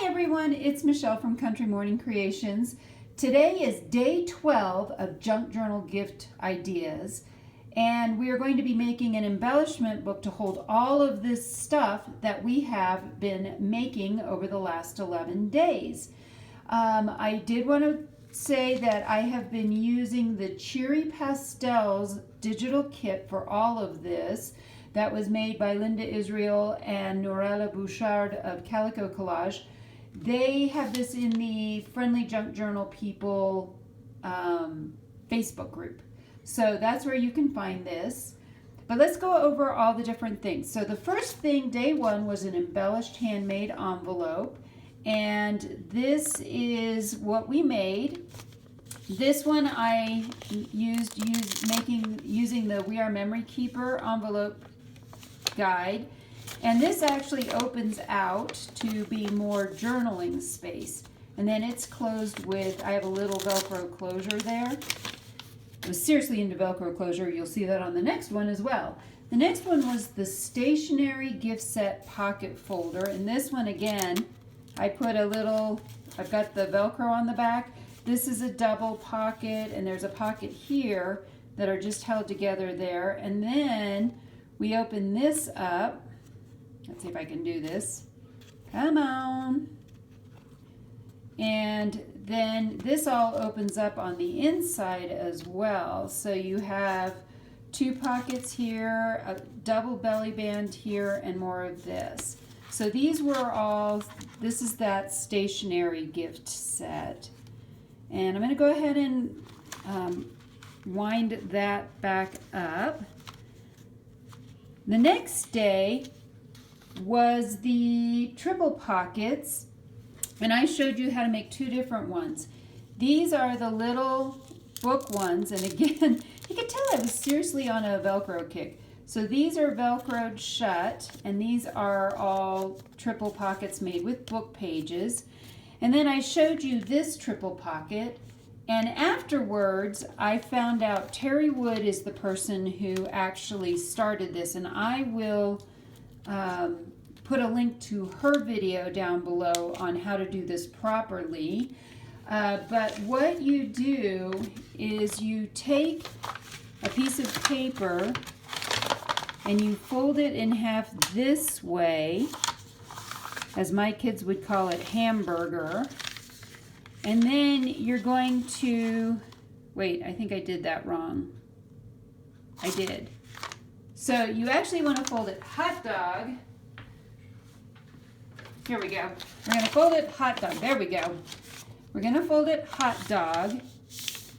Hi everyone, it's Michelle from Country Morning Creations. Today is day 12 of Junk Journal Gift Ideas, and we are going to be making an embellishment book to hold all of this stuff that we have been making over the last 11 days. I did want to say that I have been using the Cheery Pastels digital kit for all of this. That was made by Linda Israel and Norella Bouchard of Calico Collage. They have this in the Friendly Junk Journal People Facebook group. So that's where you can find this. But let's go over all the different things. So the first thing, day one, was an embellished handmade envelope. And this is what we made. This one I using the We Are Memory Keeper envelope guide, and this actually opens out to be more journaling space, and then it's closed with, I have a little Velcro closure there. I was seriously into Velcro closure. You'll see that on the next one as well. The next one was the stationery gift set pocket folder, and this one again I put a little, I've got the Velcro on the back. This is a double pocket, and there's a pocket here that are just held together there, and then we open this up. Let's see if I can do this. Come on. And then this all opens up on the inside as well. So you have two pockets here, a double belly band here, and more of this. So these were all, this is that stationery gift set. And I'm going to go ahead and wind that back up. The next day was the triple pockets, and I showed you how to make two different ones. These are the little book ones, and again, you can tell I was seriously on a Velcro kick. So these are Velcroed shut, and these are all triple pockets made with book pages. And then I showed you this triple pocket. And afterwards, I found out Terry Wood is the person who actually started this, and I will put a link to her video down below on how to do this properly. But what you do is you take a piece of paper and you fold it in half this way, as my kids would call it, hamburger. And then you're going to, wait, I think I did that wrong. I did. So you actually want to fold it hot dog. Here we go. We're going to fold it hot dog. There we go. We're going to fold it hot dog.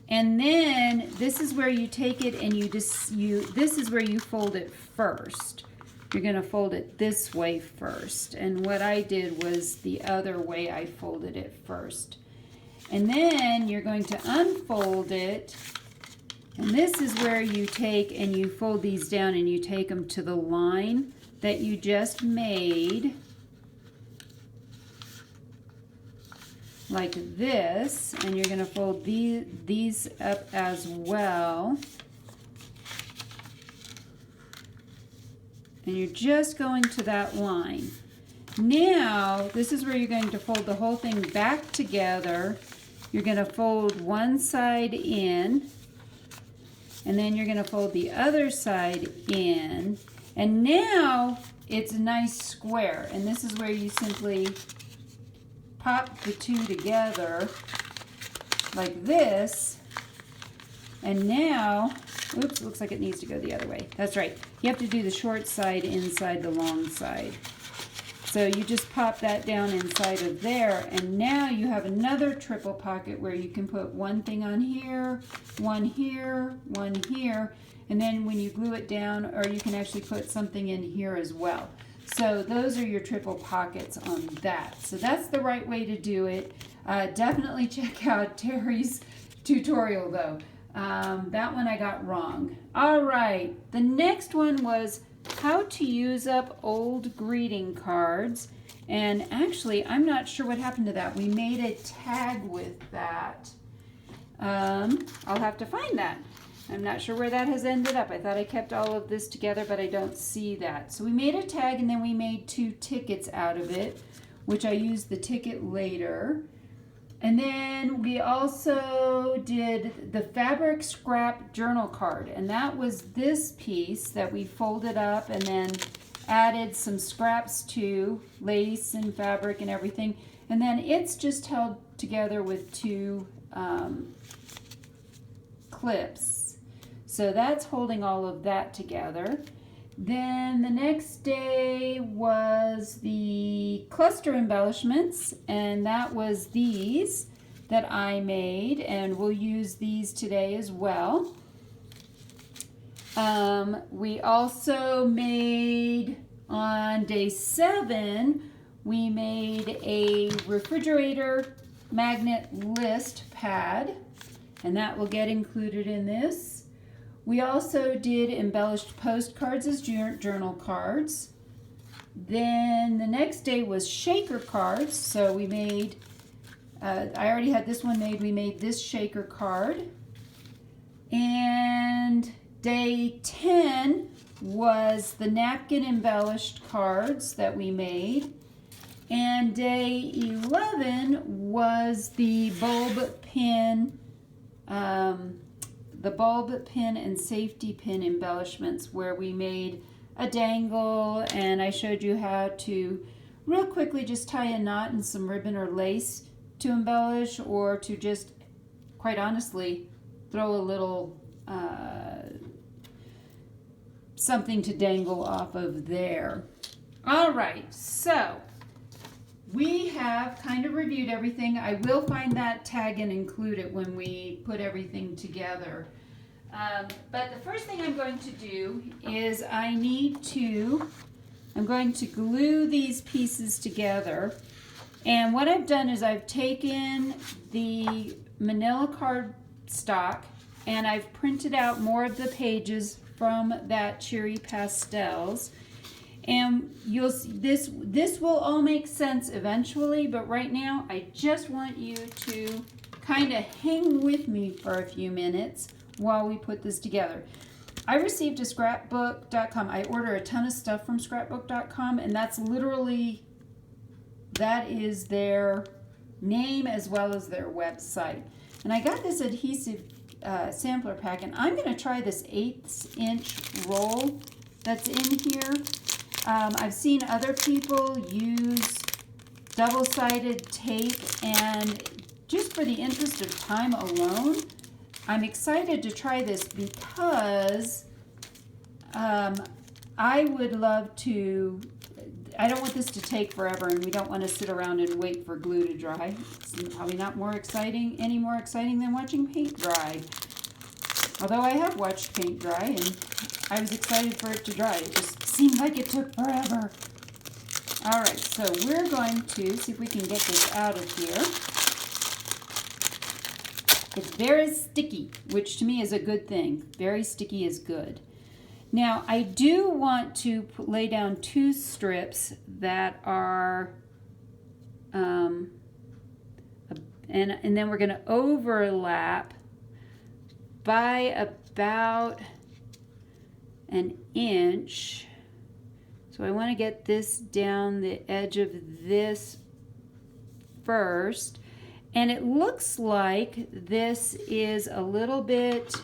And then this is where you take it and this is where you fold it first. You're going to fold it this way first. And what I did was the other way I folded it first. And then you're going to unfold it, and this is where you take and you fold these down and you take them to the line that you just made, like this, and you're going to fold these up as well. And you're just going to that line. Now, this is where you're going to fold the whole thing back together. You're going to fold one side in, and then you're going to fold the other side in, and now it's a nice square. And this is where you simply pop the two together like this, and now, oops, looks like it needs to go the other way. That's right. You have to do the short side inside the long side. So you just pop that down inside of there, and now you have another triple pocket where you can put one thing on here, one here, one here, and then when you glue it down, or you can actually put something in here as well. So those are your triple pockets on that. So that's the right way to do it. Definitely check out Terry's tutorial though. That one I got wrong. All right, the next one was how to use up old greeting cards. And actually, I'm not sure what happened to that. We made a tag with that. I'll have to find that. I'm not sure where that has ended up. I thought I kept all of this together, but I don't see that. So we made a tag, and then we made 2 tickets out of it. which I used the ticket later. And then we also did the fabric scrap journal card, and that was this piece that we folded up and then added some scraps to, lace and fabric and everything. And then it's just held together with two clips. So that's holding all of that together. Then the next day was the cluster embellishments, and that was these that I made, and we'll use these today as well. We also made, on day 7, we made a refrigerator magnet list pad, and that will get included in this. We also did embellished postcards as journal cards. Then the next day was shaker cards. So we made, I already had this one made, we made this shaker card. And day 10 was the napkin embellished cards that we made. And day 11 was the bulb pin, and safety pin embellishments, where we made a dangle, and I showed you how to real quickly just tie a knot and some ribbon or lace to embellish, or to just, quite honestly, throw a little something to dangle off of there. All right, so we have kind of reviewed everything. I will find that tag and include it when we put everything together. But the first thing I'm going to do is I'm going to glue these pieces together. And what I've done is I've taken the manila cardstock and I've printed out more of the pages from that Cheery Pastels. And you'll see this will all make sense eventually, but right now I just want you to kind of hang with me for a few minutes while we put this together. I received a scrapbook.com. I order a ton of stuff from scrapbook.com, and that is their name as well as their website. And I got this adhesive sampler pack, and I'm going to try this 1/8 inch roll that's in here. I've seen other people use double-sided tape, and just for the interest of time alone, I'm excited to try this because I would love to. I don't want this to take forever, and we don't want to sit around and wait for glue to dry. It's probably not any more exciting than watching paint dry. Although I have watched paint dry, and I was excited for it to dry. It just seemed like it took forever. All right, so we're going to see if we can get this out of here. It's very sticky, which to me is a good thing. Very sticky is good. Now, I do want to lay down 2 strips that are, and then we're going to overlap by about 1 inch. So I want to get this down the edge of this first. And it looks like this is a little bit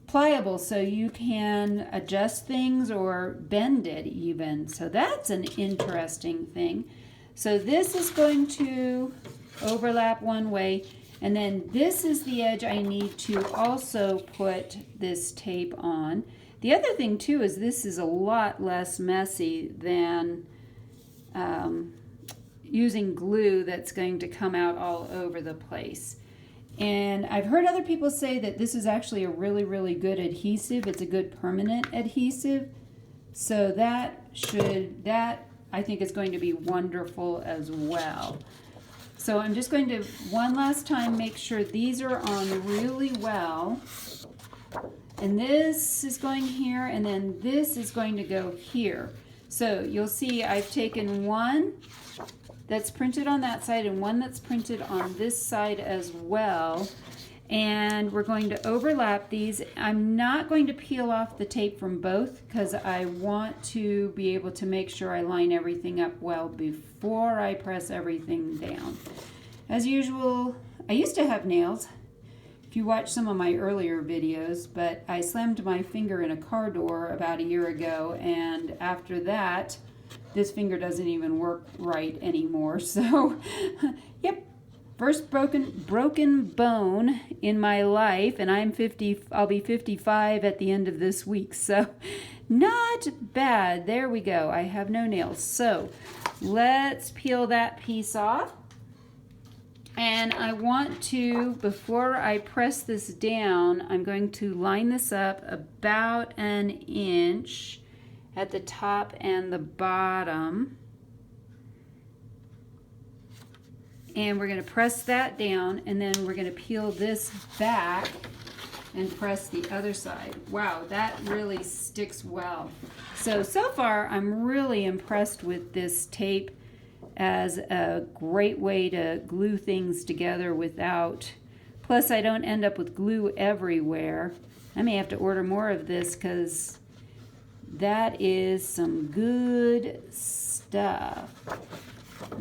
pliable, so you can adjust things or bend it even. So that's an interesting thing. So this is going to overlap one way, and then this is the edge I need to also put this tape on. The other thing too is this is a lot less messy than using glue that's going to come out all over the place. And I've heard other people say that this is actually a really, really good adhesive. It's a good permanent adhesive. So that I think is going to be wonderful as well. So I'm just going to, one last time, make sure these are on really well. And this is going here, and then this is going to go here. So you'll see I've taken one that's printed on that side and one that's printed on this side as well. And we're going to overlap these. I'm not going to peel off the tape from both because I want to be able to make sure I line everything up well before I press everything down. As usual, I used to have nails, if you watch some of my earlier videos, but I slammed my finger in a car door about a year ago, and after that, this finger doesn't even work right anymore. So, yep. First broken bone in my life, and I'm 50. I'll be 55 at the end of this week, so not bad. There we go. I have no nails. So let's peel that piece off. And I want to, before I press this down, I'm going to line this up about an inch at the top and the bottom. And we're going to press that down, and then we're going to peel this back and press the other side. Wow, that really sticks well. So far, I'm really impressed with this tape as a great way to glue things together without, plus I don't end up with glue everywhere. I may have to order more of this because that is some good stuff.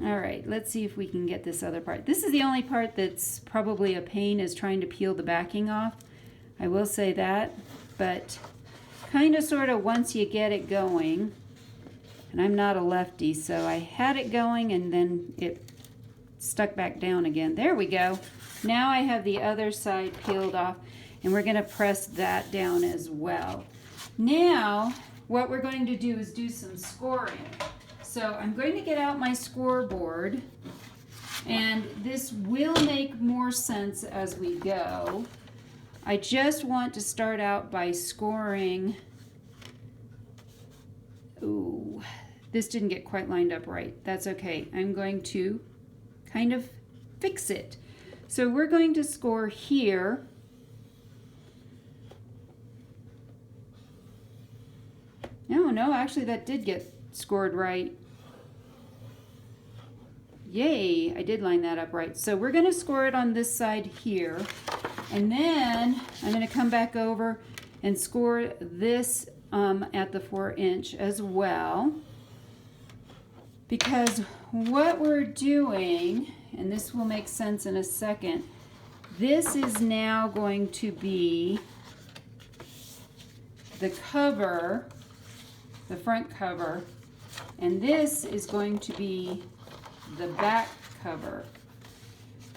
All right, let's see if we can get this other part. This is the only part that's probably a pain, is trying to peel the backing off. I will say that, but kind of sort of once you get it going, and I'm not a lefty, so I had it going and then it stuck back down again. There we go. Now I have the other side peeled off, and we're going to press that down as well. Now, what we're going to do is do some scoring. So I'm going to get out my scoreboard, and this will make more sense as we go. I just want to start out by scoring. Ooh, this didn't get quite lined up right. That's okay. I'm going to kind of fix it. So we're going to score here. No, actually that did get scored right. Yay, I did line that up right. So we're going to score it on this side here, and then I'm going to come back over and score this at the 4-inch as well, because what we're doing, and this will make sense in a second, this is now going to be the cover, the front cover, and this is going to be the back cover.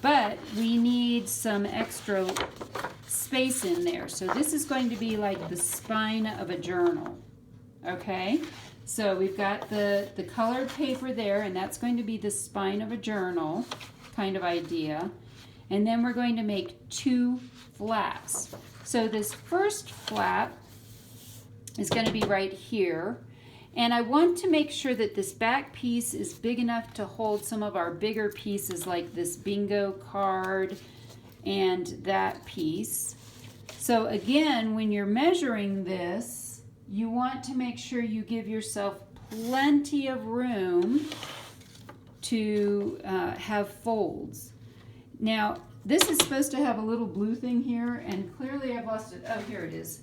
But we need some extra space in there. So this is going to be like the spine of a journal. Okay? So we've got the colored paper there, and that's going to be the spine of a journal kind of idea. And then we're going to make 2 flaps. So this first flap is going to be right here. And I want to make sure that this back piece is big enough to hold some of our bigger pieces, like this bingo card and that piece. So again, when you're measuring this, you want to make sure you give yourself plenty of room to have folds. Now, this is supposed to have a little blue thing here, and clearly I've lost it. Oh, here it is.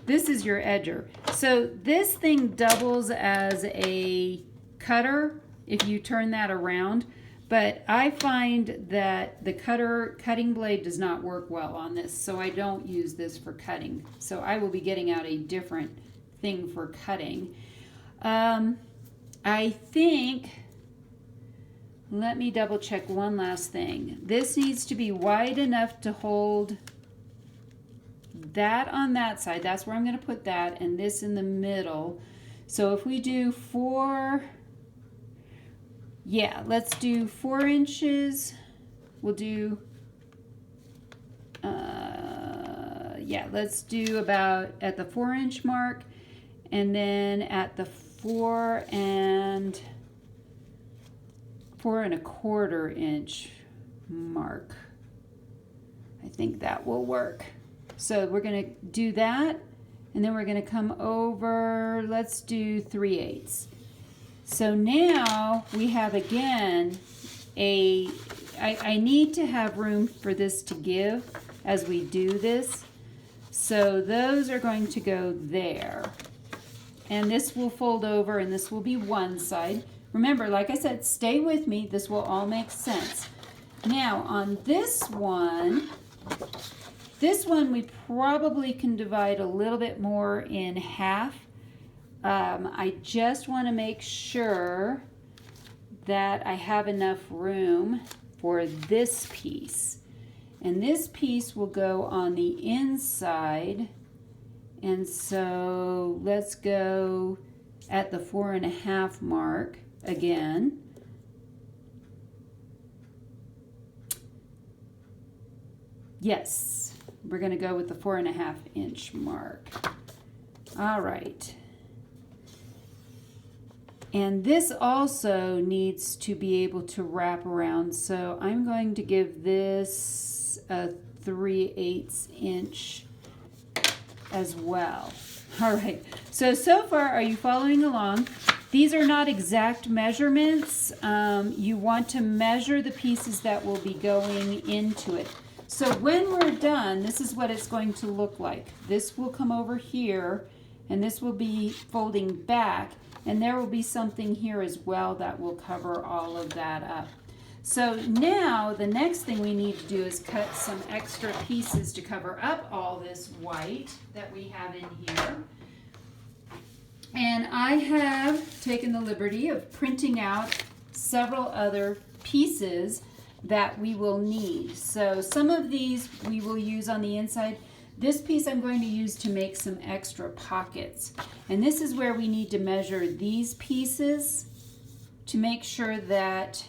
This is your edger. So this thing doubles as a cutter if you turn that around, but I find that the cutting blade does not work well on this, so I don't use this for cutting. So I will be getting out a different thing for cutting. I think, let me double check one last thing. This needs to be wide enough to hold that on that side. That's where I'm going to put that, and this in the middle. So if we do 4, yeah, let's do 4 inches. We'll do, yeah, let's do about at the 4-inch mark, and then at the 4 and 4¼ inch mark. I think that will work. So we're going to do that, and then we're going to come over, let's do 3/8. So now we have again I need to have room for this to give as we do this. So those are going to go there. And this will fold over and this will be one side. Remember, like I said, stay with me. This will all make sense. Now on this one we probably can divide a little bit more in half. I just want to make sure that I have enough room for this piece. And this piece will go on the inside. And so let's go at the 4.5 mark again. Yes, we're going to go with the 4.5 inch mark. All right. And this also needs to be able to wrap around. So I'm going to give this a 3/8 inch as well. All right. So far, are you following along? These are not exact measurements. You want to measure the pieces that will be going into it. So when we're done, this is what it's going to look like. This will come over here, and this will be folding back, and there will be something here as well that will cover all of that up. So now the next thing we need to do is cut some extra pieces to cover up all this white that we have in here. And I have taken the liberty of printing out several other pieces that we will need. So some of these we will use on the inside. This piece I'm going to use to make some extra pockets. And this is where we need to measure these pieces to make sure that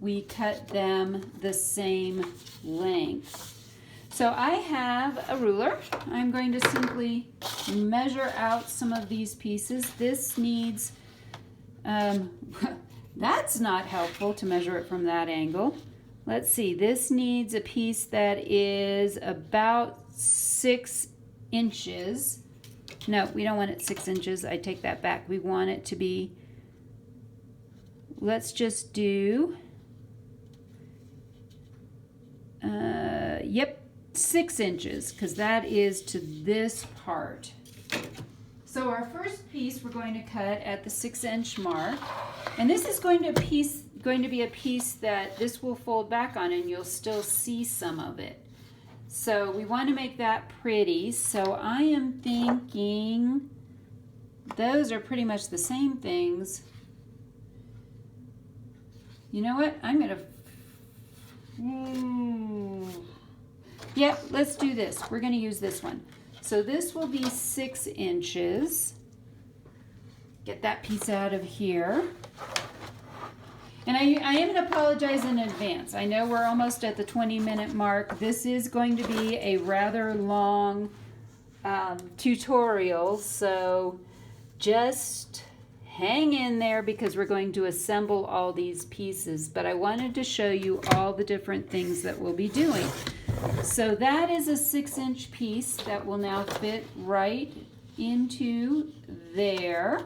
we cut them the same length. So I have a ruler. I'm going to simply measure out some of these pieces. This needs, that's not helpful to measure it from that angle. Let's see, this needs a piece that is about 6 inches. No, we don't want it 6 inches. I take that back. We want it to be, let's just do, yep, 6 inches, because that is to this part. So our first piece we're going to cut at the 6-inch mark, and this is going to be a piece that this will fold back on, and you'll still see some of it. So we want to make that pretty. So I am thinking those are pretty much the same things. You know what? I'm going to... Yep, let's do this. We're going to use this one. So this will be 6 inches. Get that piece out of here. And I am going to apologize in advance. I know we're almost at the 20-minute mark. This is going to be a rather long tutorial, so just hang in there because we're going to assemble all these pieces. But I wanted to show you all the different things that we'll be doing. So that is a 6-inch piece that will now fit right into there.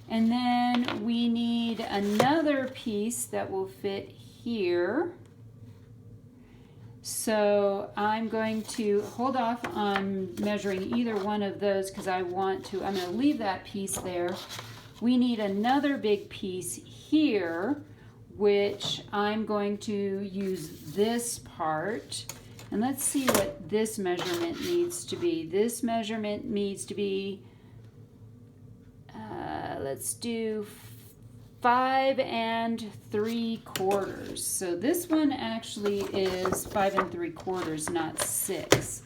And then we need another piece that will fit here. So I'm going to hold off on measuring either one of those because I'm going to leave that piece there. We need another big piece here, which I'm going to use this part. And let's see what this measurement needs to be. This measurement needs to be, let's do 5 3/4. So this one actually is 5 3/4, not 6.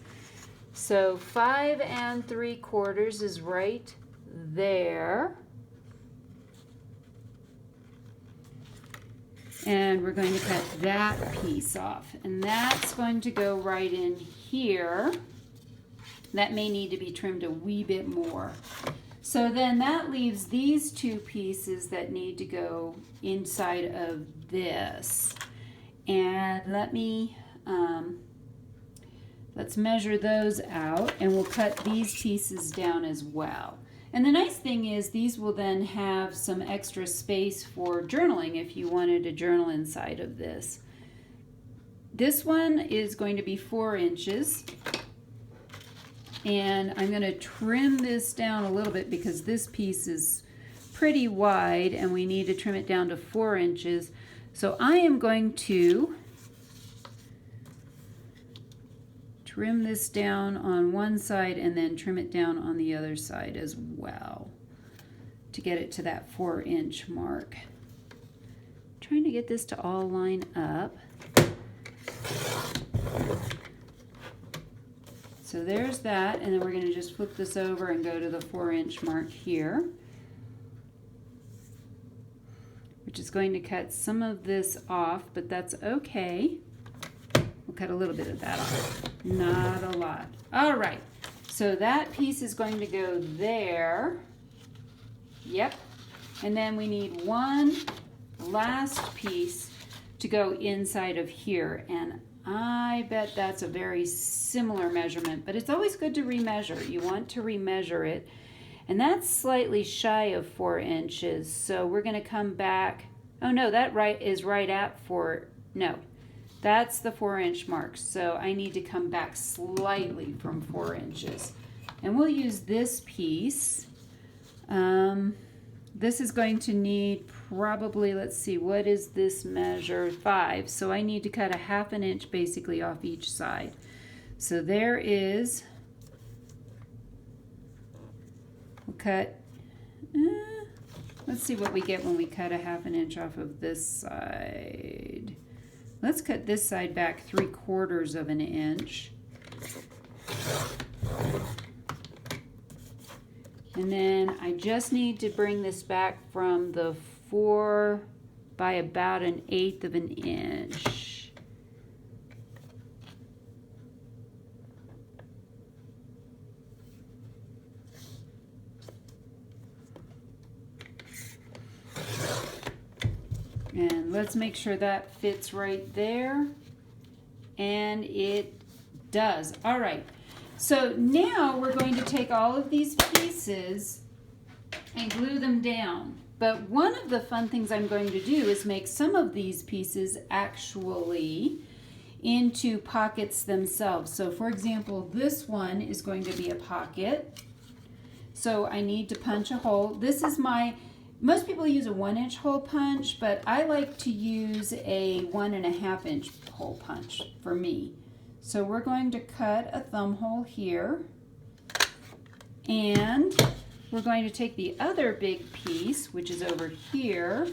So 5 3/4 is right there. And we're going to cut that piece off. And that's going to go right in here. That may need to be trimmed a wee bit more. So then that leaves these two pieces that need to go inside of this. And let's measure those out, and we'll cut these pieces down as well. And the nice thing is these will then have some extra space for journaling if you wanted to journal inside of this. this one is going to be 4 inches. And I'm going to trim this down a little bit because this piece is pretty wide and we need to trim it down to 4 inches. So I am going to trim this down on one side and then trim it down on the other side as well to get it to that 4-inch mark. Trying to get this to all line up. So there's that, and then we're going to just flip this over and go to the 4-inch mark here, which is going to cut some of this off, but that's okay. We'll cut a little bit of that off, not a lot. All right, so that piece is going to go there. Yep, and then we need one last piece to go inside of here, and I bet that's a very similar measurement, but it's always good to remeasure. You want to remeasure it, and that's slightly shy of 4 inches, so we're going to come back. Oh no, that is right at 4. No, that's the 4-inch mark, so I need to come back slightly from 4 inches, and we'll use this piece. This is going to need probably, let's see, what is this measure? 5. So I need to cut a 1/2 inch basically off each side. So there is, we'll cut, let's see what we get when we cut a 1/2 inch off of this side. Let's cut this side back 3/4 of an inch. And then I just need to bring this back from the 4 by about 1/8 of an inch. And let's make sure that fits right there. And it does. All right. So now we're going to take all of these pieces and glue them down. But one of the fun things I'm going to do is make some of these pieces actually into pockets themselves. So for example, this one is going to be a pocket. So I need to punch a hole. This is most people use a 1-inch hole punch, but I like to use a 1.5 inch hole punch for me. So we're going to cut a thumb hole here, and we're going to take the other big piece, which is over here,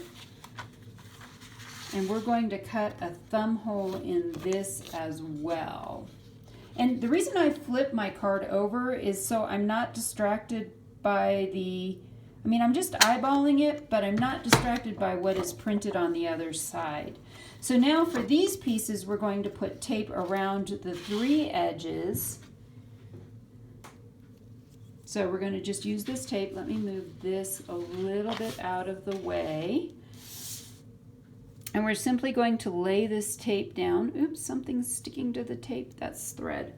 and we're going to cut a thumb hole in this as well. And the reason I flip my card over is so I'm not distracted by I'm just eyeballing it, but I'm not distracted by what is printed on the other side. So now for these pieces, we're going to put tape around the 3 edges. So we're going to just use this tape. Let me move this a little bit out of the way. And we're simply going to lay this tape down. Oops, something's sticking to the tape. That's thread.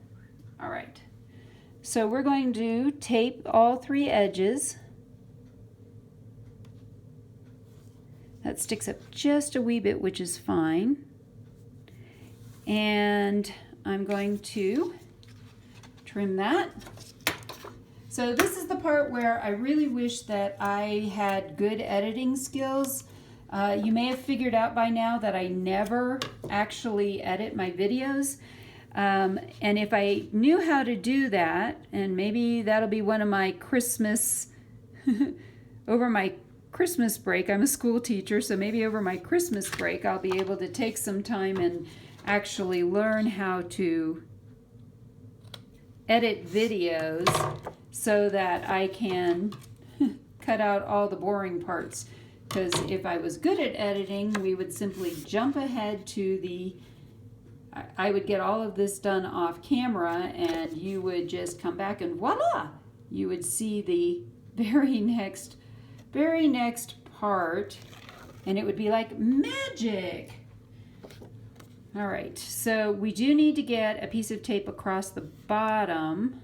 All right. So we're going to tape all 3 edges. That sticks up just a wee bit, which is fine. And I'm going to trim that. So this is the part where I really wish that I had good editing skills. You may have figured out by now that I never actually edit my videos. And if I knew how to do that, and maybe that'll be one of my Christmas, over my Christmas break, I'm a school teacher, so maybe over my Christmas break I'll be able to take some time and actually learn how to edit videos so that I can cut out all the boring parts. Because if I was good at editing, we would simply jump ahead to I would get all of this done off camera, and you would just come back and voila! You would see the very next part, and it would be like magic. All right, so we do need to get a piece of tape across the bottom,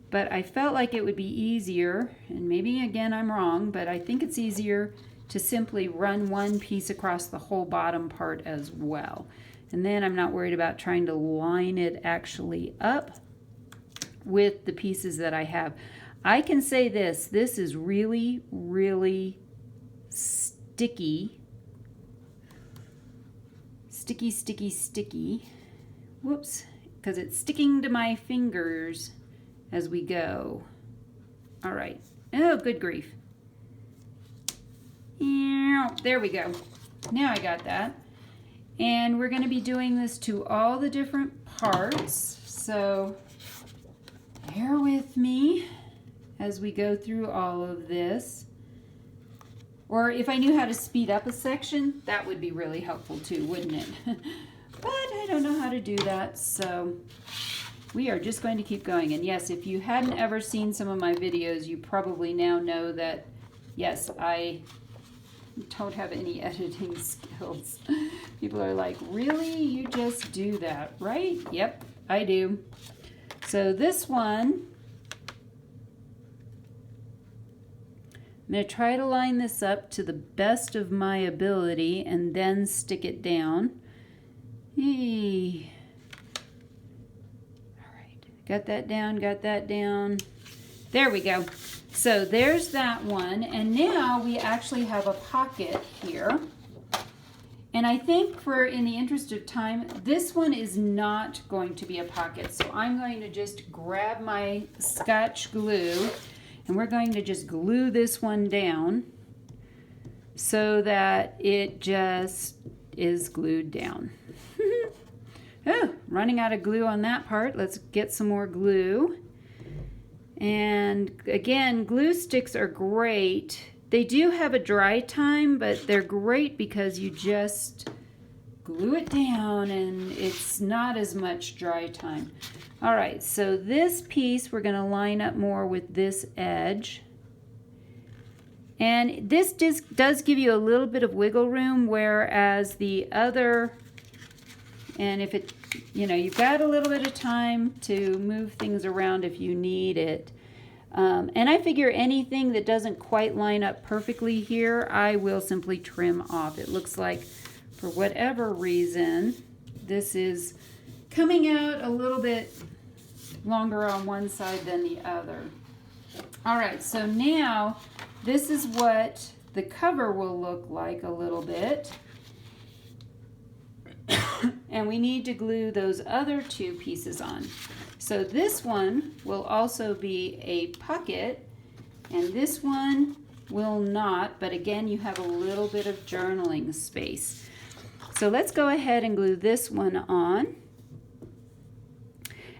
but I felt like it would be easier, and maybe again I'm wrong, but I think it's easier to simply run one piece across the whole bottom part as well. And then I'm not worried about trying to line it actually up with the pieces that I have. I can say this is really, really sticky. Sticky. Whoops, because it's sticking to my fingers as we go. All right. Oh, good grief. There we go. Now I got that. And we're going to be doing this to all the different parts. So bear with me as we go through all of this. Or if I knew how to speed up a section, that would be really helpful too, wouldn't it? But I don't know how to do that, so we are just going to keep going. And yes, if you hadn't ever seen some of my videos, you probably now know that, yes, I don't have any editing skills. People are like, really? You just do that, right? Yep, I do. So this one, I'm going to try to line this up to the best of my ability and then stick it down. Hey. All right, got that down. There we go. So there's that one, and now we actually have a pocket here. And I think in the interest of time, this one is not going to be a pocket. So I'm going to just grab my Scotch glue, and we're going to just glue this one down so that it just is glued down. Oh, running out of glue on that part. Let's get some more glue. And again, glue sticks are great. They do have a dry time, but they're great because you just glue it down and it's not as much dry time. All right, so this piece we're going to line up more with this edge. And this does give you a little bit of wiggle room, whereas the other, and if it, you've got a little bit of time to move things around if you need it. And I figure anything that doesn't quite line up perfectly here, I will simply trim off. It looks like, for whatever reason, this is coming out a little bit longer on one side than the other. All right, so now this is what the cover will look like a little bit. And we need to glue those other two pieces on. So this one will also be a pocket, and this one will not, but again, you have a little bit of journaling space. So let's go ahead and glue this one on.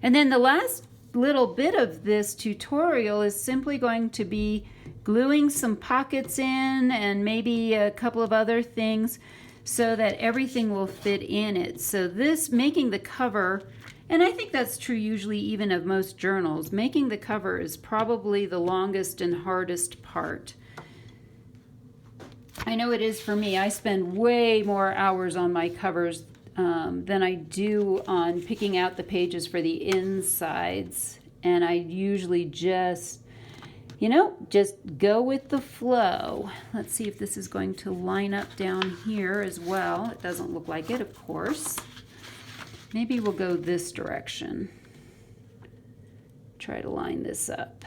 And then the last little bit of this tutorial is simply going to be gluing some pockets in and maybe a couple of other things so that everything will fit in it. So this, making the cover, and I think that's true usually even of most journals, making the cover is probably the longest and hardest part. I know it is for me. I spend way more hours on my covers than I do on picking out the pages for the insides. And I usually just go with the flow. Let's see if this is going to line up down here as well. It doesn't look like it, of course. Maybe we'll go this direction. Try to line this up.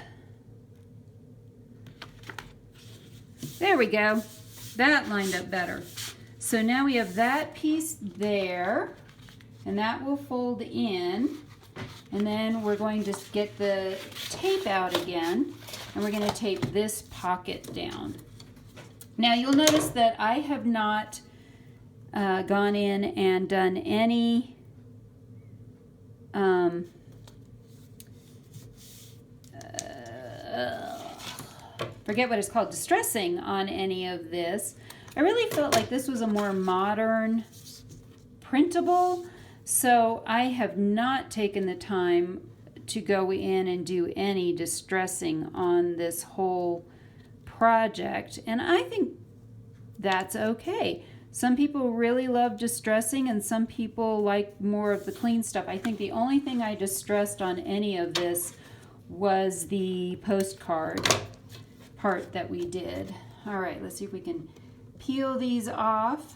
There we go. That lined up better. So now we have that piece there, and that will fold in. And then we're going to get the tape out again, and we're going to tape this pocket down. Now you'll notice that I have not gone in and done any forget what it's called, distressing on any of this. I really felt like this was a more modern printable, so I have not taken the time to go in and do any distressing on this whole project, and I think that's okay. Some people really love distressing and some people like more of the clean stuff. I think the only thing I distressed on any of this was the postcard part that we did. All right, let's see if we can peel these off.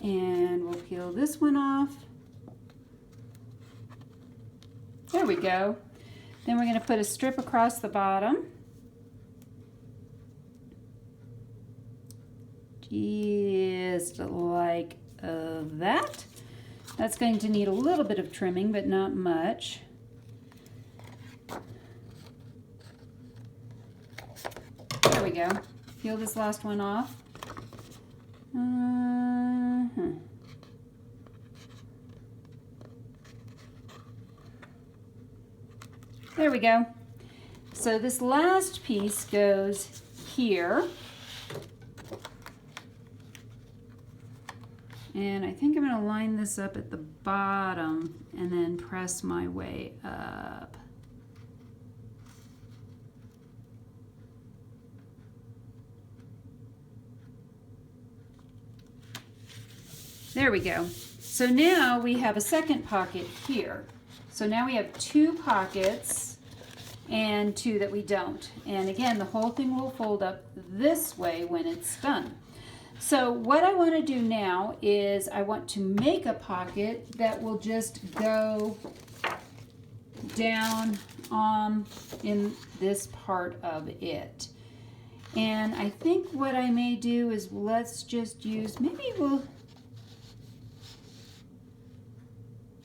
And we'll peel this one off. There we go. Then we're going to put a strip across the bottom. Just like that. That's going to need a little bit of trimming, but not much. There we go. Peel this last one off. There we go. So this last piece goes here. And I think I'm going to line this up at the bottom and then press my way up. There we go. So now we have a second pocket here. So now we have two pockets and two that we don't. And again, the whole thing will fold up this way when it's done. So what I want to do now is I want to make a pocket that will just go down in this part of it. And I think what I may do is let's just use, maybe we'll,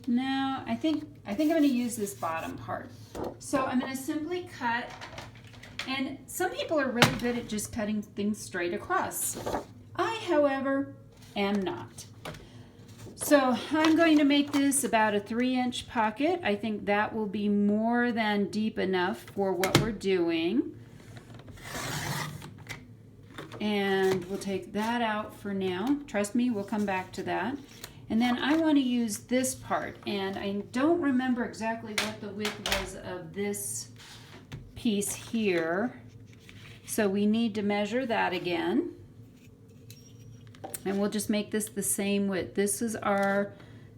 no, I think I'm going to use this bottom part. So I'm going to simply cut, and some people are really good at just cutting things straight across. I, however, am not. So I'm going to make this about a 3-inch pocket. I think that will be more than deep enough for what we're doing. And we'll take that out for now. Trust me, we'll come back to that. And then I want to use this part, and I don't remember exactly what the width was of this piece here. So we need to measure that again. And we'll just make this the same width. This is our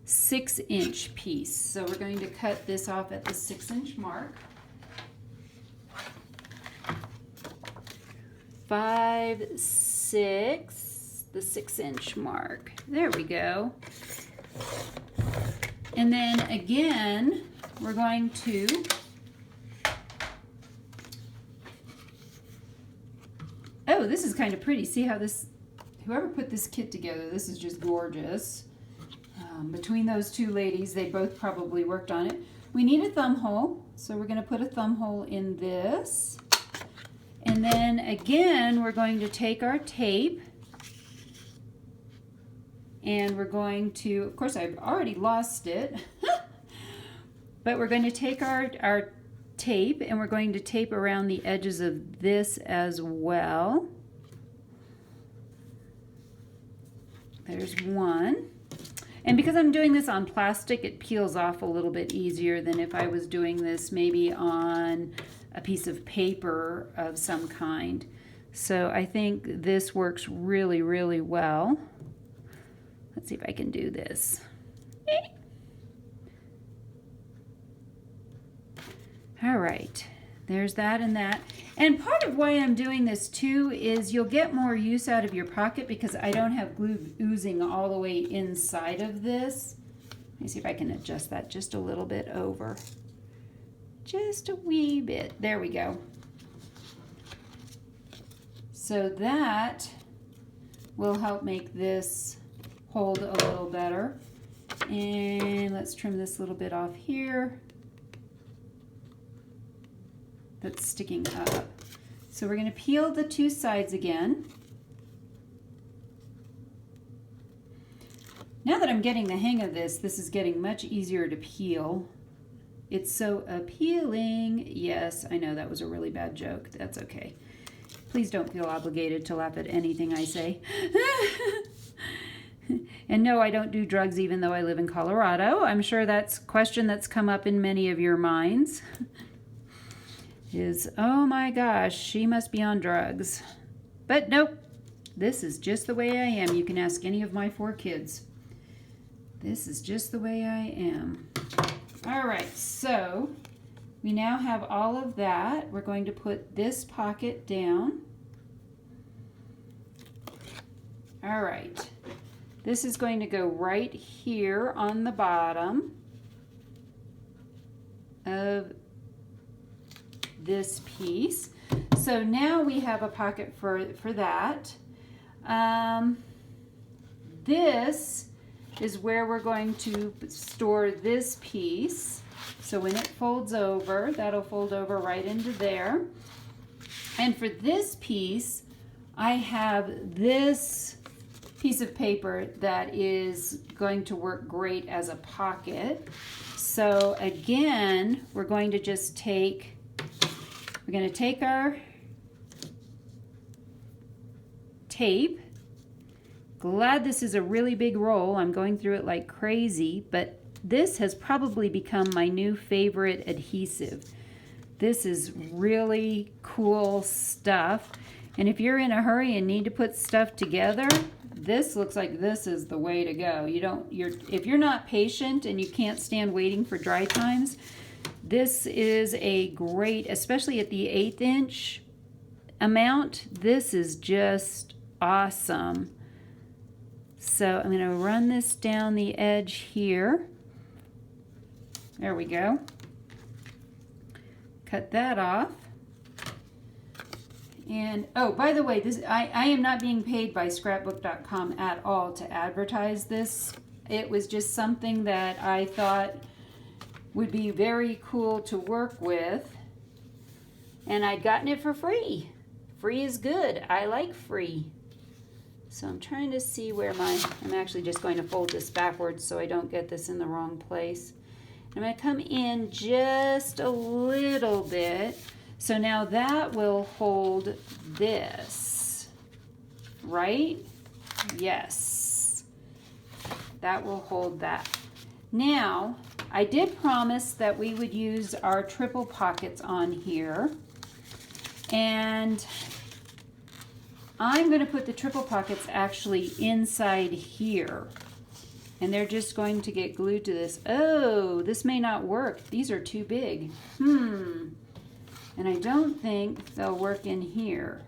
6-inch piece. So we're going to cut this off at the 6-inch mark. 5, 6, the 6-inch mark. There we go. And then again, we're going to oh, this is kind of pretty. See how this, whoever put this kit together, this is just gorgeous. Between those two ladies, they both probably worked on it. We need a thumb hole, so we're going to put a thumb hole in this. And then again, we're going to take our tape, and we're going to, of course I've already lost it, but we're going to take our tape and we're going to tape around the edges of this as well. There's one. And because I'm doing this on plastic, it peels off a little bit easier than if I was doing this maybe on a piece of paper of some kind. So I think this works really, really well. Let's see if I can do this. All right, there's that and that. And part of why I'm doing this too is you'll get more use out of your pocket because I don't have glue oozing all the way inside of this. Let me see if I can adjust that just a little bit over. Just a wee bit. There we go. So that will help make this hold a little better. And let's trim this little bit off here. That's sticking up. So we're going to peel the two sides again. Now that I'm getting the hang of this, this is getting much easier to peel. It's so appealing. Yes, I know that was a really bad joke. That's okay. Please don't feel obligated to laugh at anything I say. And no, I don't do drugs even though I live in Colorado. I'm sure that's a question that's come up in many of your minds. Is, oh my gosh, she must be on drugs. But nope, this is just the way I am. You can ask any of my 4 kids. This is just the way I am. All right, so we now have all of that. We're going to put this pocket down. All right, This is going to go right here on the bottom of this piece. So now we have a pocket for that. This is where we're going to store this piece. So when it folds over, that'll fold over right into there. And for this piece, I have this piece of paper that is going to work great as a pocket. So again, we're going to just take our tape. Glad this is a really big roll. I'm going through it like crazy, but this has probably become my new favorite adhesive. This is really cool stuff. And if you're in a hurry and need to put stuff together, this looks like this is the way to go. If you're not patient and you can't stand waiting for dry times, this is a great, especially at the 1/8 inch amount, this is just awesome. So I'm going to run this down the edge here. There we go. Cut that off. And oh, by the way, I am not being paid by scrapbook.com at all to advertise this. It was just something that I thought would be very cool to work with. And I'd gotten it for free. Free is good. I like free. So I'm trying to see where I'm actually just going to fold this backwards so I don't get this in the wrong place. I'm going to come in just a little bit. So now that will hold this, right? Yes, that will hold that. Now, I did promise that we would use our triple pockets on here. And I'm going to put the triple pockets actually inside here. And they're just going to get glued to this. Oh, this may not work. These are too big. And I don't think they'll work in here.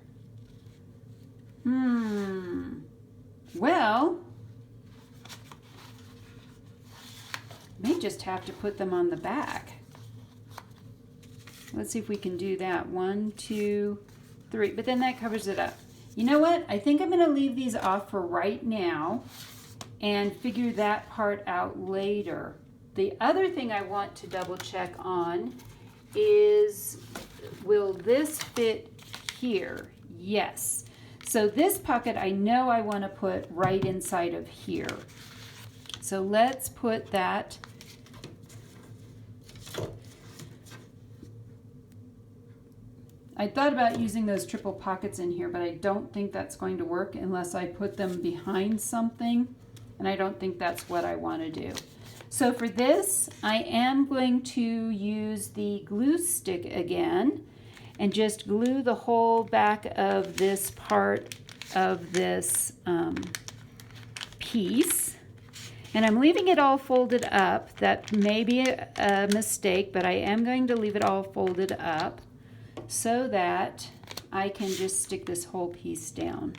Well, may just have to put them on the back. Let's see if we can do that. 1, 2, 3. But then that covers it up. You know what? I think I'm going to leave these off for right now and figure that part out later. The other thing I want to double check on is, will this fit here? Yes. So this pocket I know I want to put right inside of here. So let's put that. I thought about using those triple pockets in here, but I don't think that's going to work unless I put them behind something, and I don't think that's what I want to do. So for this, I am going to use the glue stick again and just glue the whole back of this part of this piece. And I'm leaving it all folded up. That may be a mistake, but I am going to leave it all folded up so that I can just stick this whole piece down.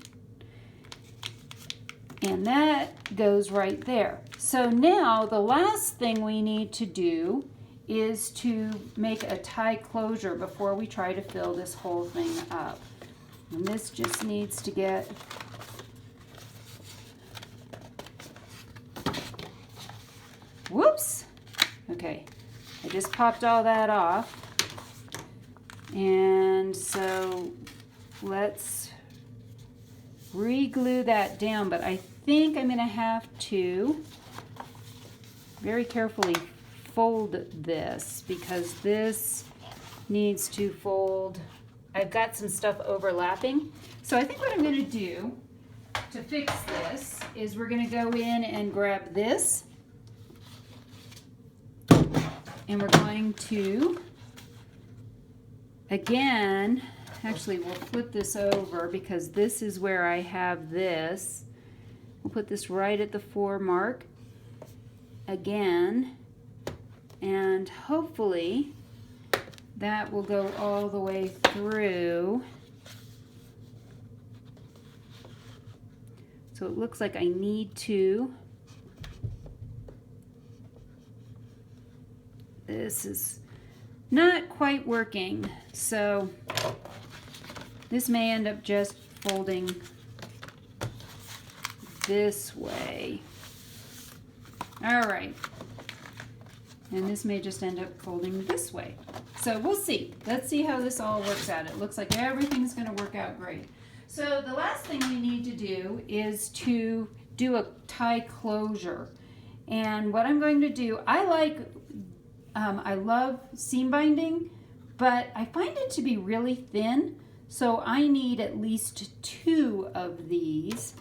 And that goes right there. So now the last thing we need to do is to make a tie closure before we try to fill this whole thing up. And this just needs to get whoops. Okay, I just popped all that off. And so let's re-glue that down, but I think I'm going to have to very carefully fold this because this needs to fold. I've got some stuff overlapping. So I think what I'm going to do to fix this is we're going to go in and grab this, and we're going to, again, actually we'll flip this over because this is where I have this. We'll put this right at the 4 mark again, and hopefully that will go all the way through. So it looks like I need to. This is not quite working, so this may end up just folding this way. All right. And this may just end up folding this way. So we'll see. Let's see how this all works out. It looks like everything's going to work out great. So the last thing we need to do is to do a tie closure. And what I'm going to do, I love seam binding, but I find it to be really thin. So I need at least 2 of these.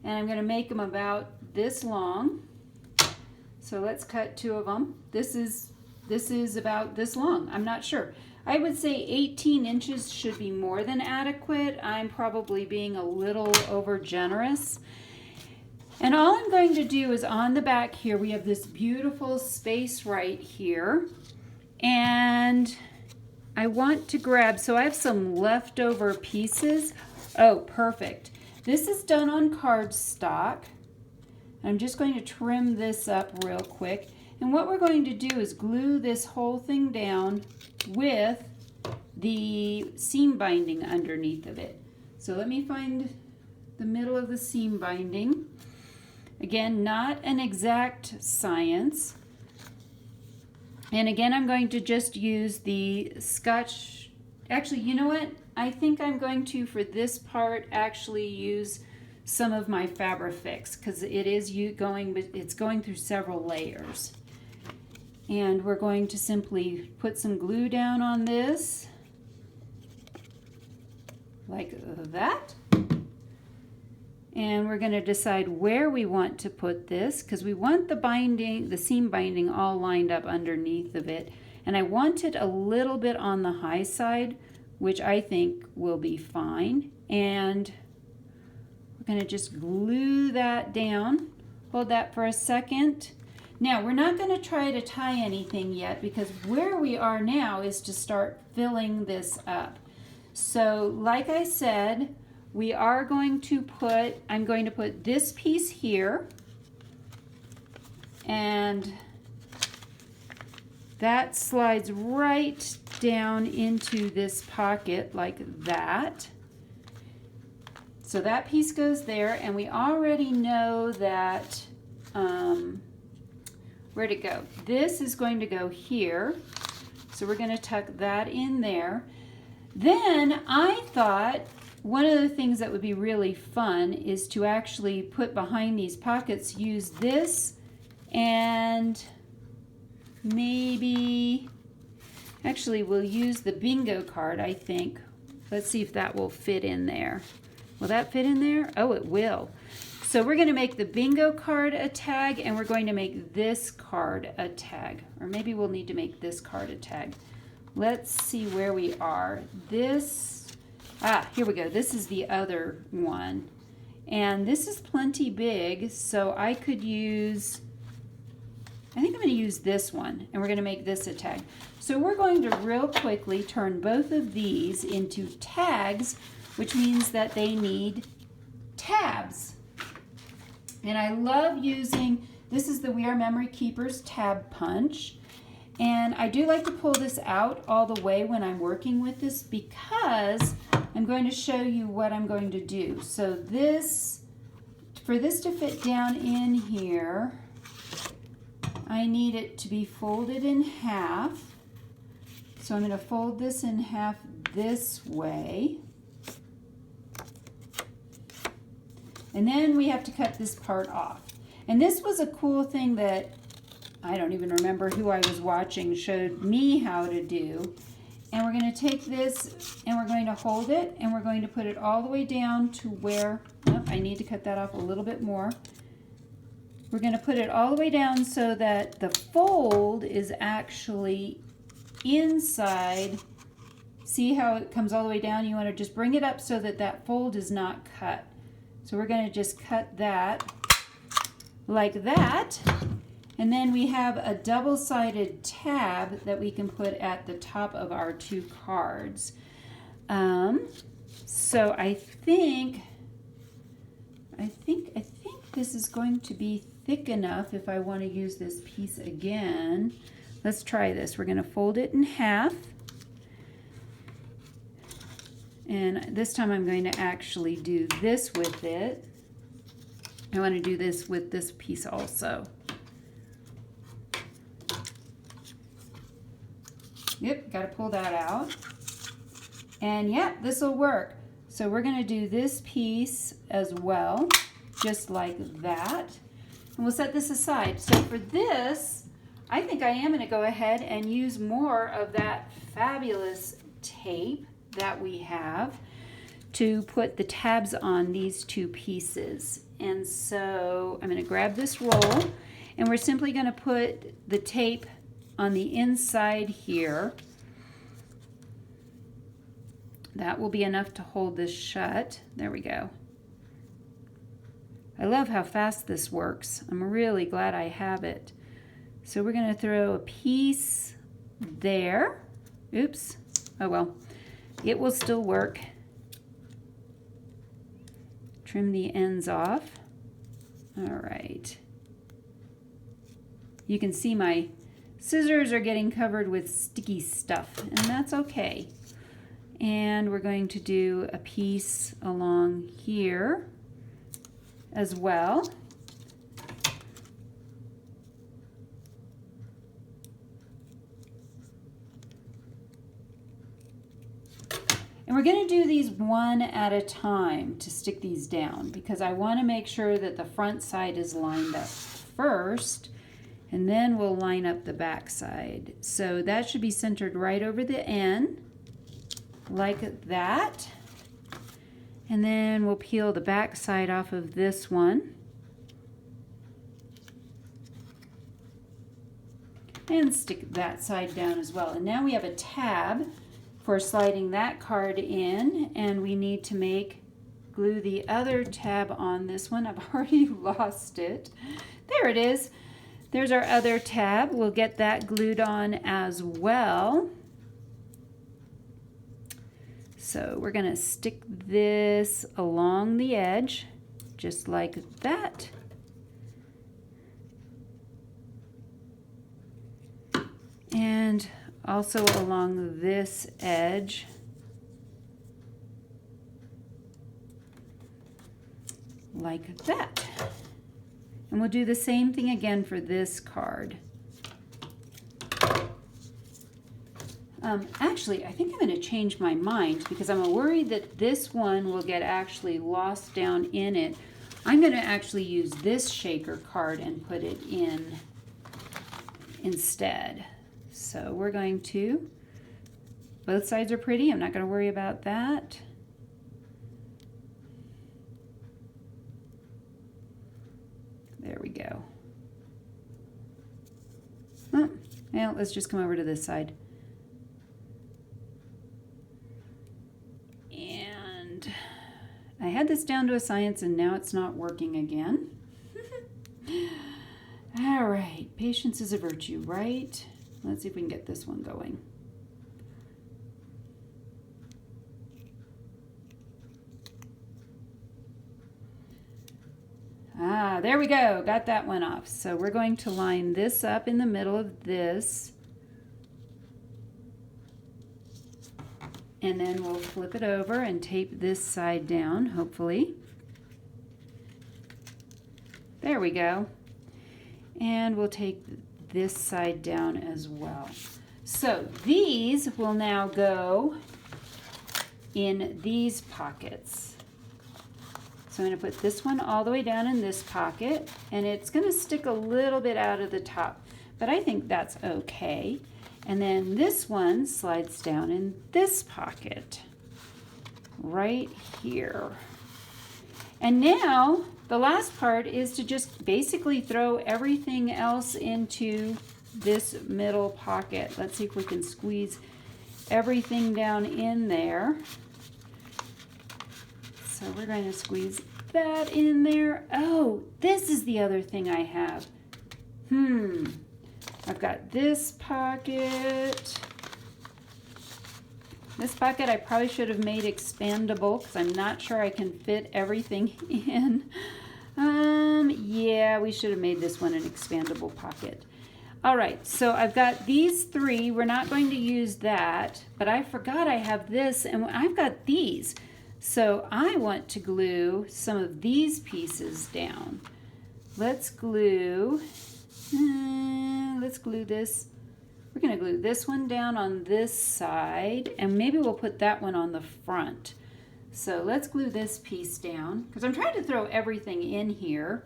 And I'm going to make them about this long. So let's cut 2 of them. This is about this long. I'm not sure. I would say 18 inches should be more than adequate. I'm probably being a little over generous. And all I'm going to do is on the back here, we have this beautiful space right here. And I want to grab, so I have some leftover pieces. Oh, perfect. This is done on cardstock. I'm just going to trim this up real quick. And what we're going to do is glue this whole thing down with the seam binding underneath of it. So let me find the middle of the seam binding. Again, not an exact science. And again, I'm going to just use the Scotch. Actually, you know what? I think I'm going to, for this part, actually use some of my Fabrifix because it's going through several layers. And we're going to simply put some glue down on this, like that. And we're going to decide where we want to put this because we want the seam binding all lined up underneath of it. And I want it a little bit on the high side, which I think will be fine. And we're going to just glue that down. Hold that for a second. Now, we're not going to try to tie anything yet because where we are now is to start filling this up. So, like I said, we are going to I'm going to put this piece here, and that slides right down into this pocket like that. So that piece goes there, and we already know that, where'd it go? This is going to go here. So we're going to tuck that in there. Then I thought one of the things that would be really fun is to actually put behind these pockets, use this, and maybe, actually we'll use the bingo card, I think. Let's see if that will fit in there. Will that fit in there? Oh, it will. So we're going to make the bingo card a tag, and we're going to make this card a tag. Or maybe we'll need to make this card a tag. Let's see where we are. Here we go. This is the other one. And this is plenty big, so I think I'm going to use this one, and we're going to make this a tag. So we're going to real quickly turn both of these into tags, which means that they need tabs. And I love using, this is the We Are Memory Keepers tab punch. And I do like to pull this out all the way when I'm working with this because I'm going to show you what I'm going to do. So for this to fit down in here, I need it to be folded in half. So I'm going to fold this in half this way. And then we have to cut this part off. And this was a cool thing that I don't even remember who I was watching showed me how to do. And we're going to take this and we're going to hold it and we're going to put it all the way down to where, I need to cut that off a little bit more. We're going to put it all the way down so that the fold is actually inside. See how it comes all the way down? You want to just bring it up so that that fold is not cut. So we're going to just cut that like that. And then we have a double-sided tab that we can put at the top of our 2 cards. So I think I think this is going to be thick enough if I want to use this piece again. Let's try this. We're going to fold it in half. And this time I'm going to actually do this with it. I want to do this with this piece also. Yep, got to pull that out. And yep, this will work. So we're going to do this piece as well, just like that. And we'll set this aside. So for this, I think I am going to go ahead and use more of that fabulous tape that we have to put the tabs on these two pieces. And so I'm going to grab this roll, and we're simply going to put the tape on the inside here. That will be enough to hold this shut. There we go. I love how fast this works. I'm really glad I have it. So we're going to throw a piece there. Oops. Oh well. It will still work. Trim the ends off. All right. You can see my scissors are getting covered with sticky stuff, and that's okay. And we're going to do a piece along here as well. And we're going to do these one at a time to stick these down, because I want to make sure that the front side is lined up first, and then we'll line up the back side. So that should be centered right over the end, like that. And then we'll peel the back side off of this one. And stick that side down as well. And now we have a tab for sliding that card in, and we need to glue the other tab on this one. I've already lost it. There it is. There's our other tab. We'll get that glued on as well. So we're going to stick this along the edge, just like that. And also along this edge. Like that. And we'll do the same thing again for this card. Actually, I think I'm going to change my mind, because I'm worried that this one will get actually lost down in it. I'm going to actually use this shaker card and put it in instead. So we're going to, both sides are pretty. I'm not going to worry about that. There we go. Oh, well, let's just come over to this side. And I had this down to a science, and now it's not working again. All right, patience is a virtue, right? Let's see if we can get this one going. Ah, there we go. Got that one off. So we're going to line this up in the middle of this. And then we'll flip it over and tape this side down, hopefully. There we go. And we'll take this side down as well. So these will now go in these pockets. So I'm going to put this one all the way down in this pocket, and it's going to stick a little bit out of the top, but I think that's okay. And then this one slides down in this pocket right here. And now the last part is to just basically throw everything else into this middle pocket. Let's see if we can squeeze everything down in there. So we're going to squeeze that in there. Oh, this is the other thing I have. I've got this pocket. This bucket I probably should have made expandable because I'm not sure I can fit everything in. Yeah, we should have made this one an expandable pocket. All right, so I've got these three. We're not going to use that, but I forgot I have this, and I've got these. So I want to glue some of these pieces down. Let's glue this. We're going to glue this one down on this side, and maybe we'll put that one on the front. So let's glue this piece down, because I'm trying to throw everything in here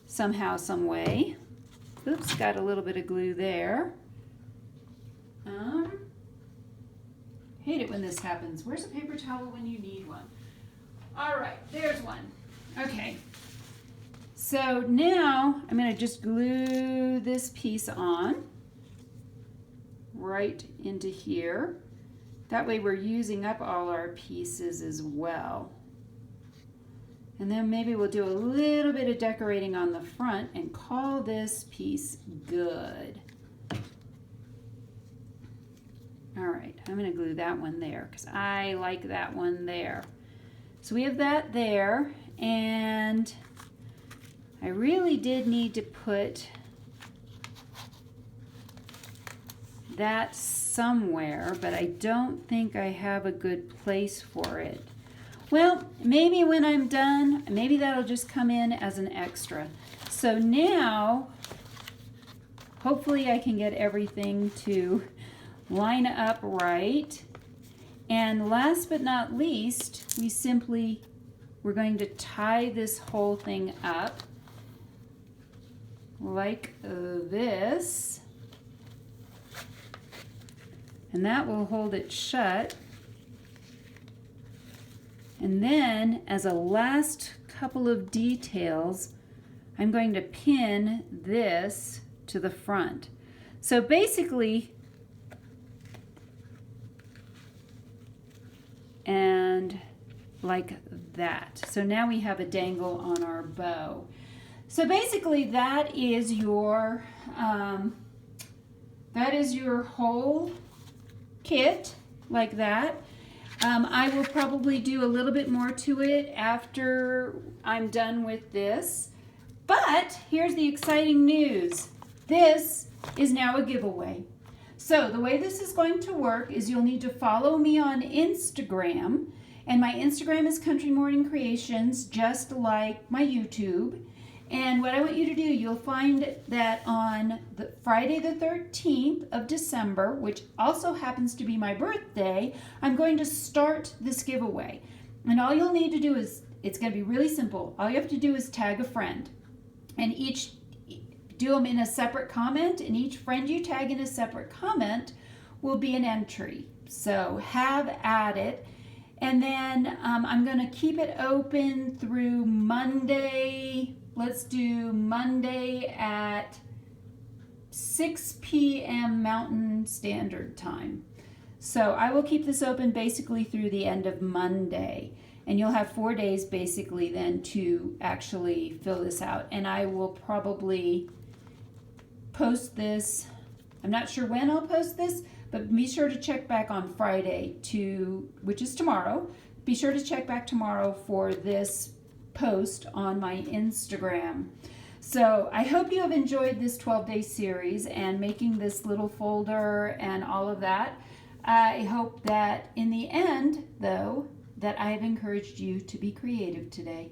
somehow, some way. Oops, got a little bit of glue there. Hate it when this happens. Where's a paper towel when you need one? All right, there's one. Okay. So now I'm going to just glue this piece on right into here. That way we're using up all our pieces as well. And then maybe we'll do a little bit of decorating on the front and call this piece good. All right, I'm going to glue that one there because I like that one there. So we have that there, and I really did need to put that somewhere, but I don't think I have a good place for it. Well, maybe when I'm done, maybe that'll just come in as an extra. So now, hopefully I can get everything to line up right. And last but not least, we're going to tie this whole thing up like this. And that will hold it shut. And then, as a last couple of details, I'm going to pin this to the front. So basically, and like that. So now we have a dangle on our bow. So basically that is your whole kit, like that. I will probably do a little bit more to it after I'm done with this. But here's the exciting news. This is now a giveaway. So the way this is going to work is you'll need to follow me on Instagram. And my Instagram is Country Morning Creations, just like my YouTube. And what I want you to do, you'll find that on the Friday the 13th of December, which also happens to be my birthday, I'm going to start this giveaway. And all you'll need to do is, it's going to be really simple. All you have to do is tag a friend. And do them in a separate comment, and each friend you tag in a separate comment will be an entry. So have at it. And then I'm going to keep it open through Monday. Let's do Monday at 6 p.m. Mountain Standard Time. So I will keep this open basically through the end of Monday. And you'll have 4 days basically then to actually fill this out. And I will probably post this. I'm not sure when I'll post this, but be sure to check back on Friday, which is tomorrow. Be sure to check back tomorrow for this post on my Instagram. So I hope you have enjoyed this 12-day series and making this little folder and all of that. I hope that in the end, though, that I have encouraged you to be creative today.